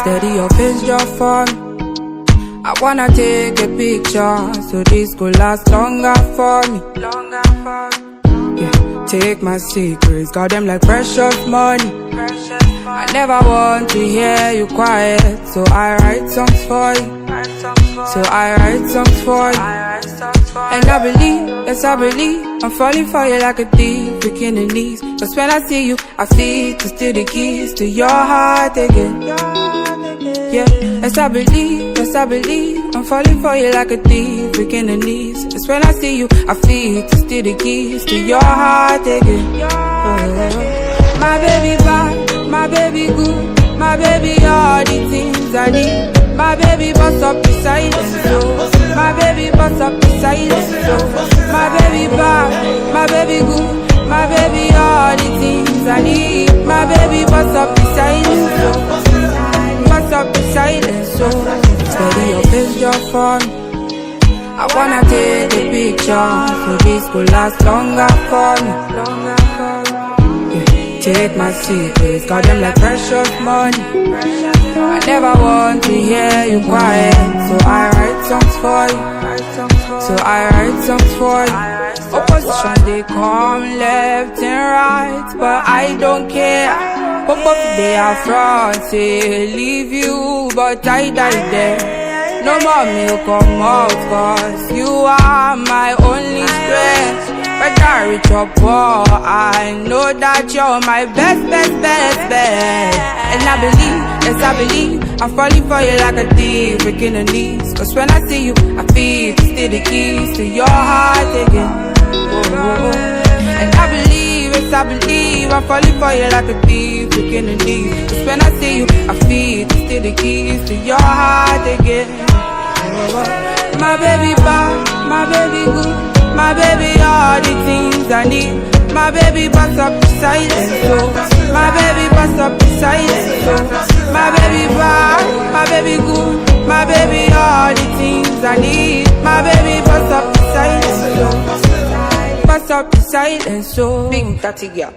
Steady your pace just for me. I wanna take a picture so this could last longer for me. Yeah, take my secrets, got them like precious money. I never want to hear you quiet, so I write songs for you. So I write songs for you. And I believe, yes I believe, I'm falling for you like a thief, breaking the knees. Cause when I see you, I feel to steal the keys to your heart again. Yeah, yes I believe, I'm falling for you like a thief, breaking the knees. Just when I see you, I feel to steal the keys to your heart again. Oh. My baby bad, my baby good, my baby all the things I need. My baby bust up the silence, so my baby bust up the silence, so my baby bad, my baby good, my baby all the things I need. My baby bust up the silence, so bust up the silence, so steady your pace just for me. I wanna take a picture so this could last longer for me. Yeah, take my secrets, got them like precious money. I never want to hear you quiet, so I write songs for you. So I write songs for you. Opposition they come left and right, but I don't care. Popo they are front, say leave you, but I die there. No more milk come out, cause you are my only strength. Whether rich or poor, I know that you're my best. And I believe, yes I believe, I'm falling for you like a thief, breaking the knees. Cause when I see you, I feel to steal the keys to your heart again. Oh. And I believe, yes I believe, I'm falling for you like a thief, breaking the knees. Cause when I see you, I feel to steal the keys to your heart again. Oh. My baby bad, my baby good, my baby all the things I need. My baby bust up the silence, so my baby bust up the silence, so my baby bad, my baby good, my baby all the things I need. My baby bust up the silence, so bust up the silence, so big daddy girl.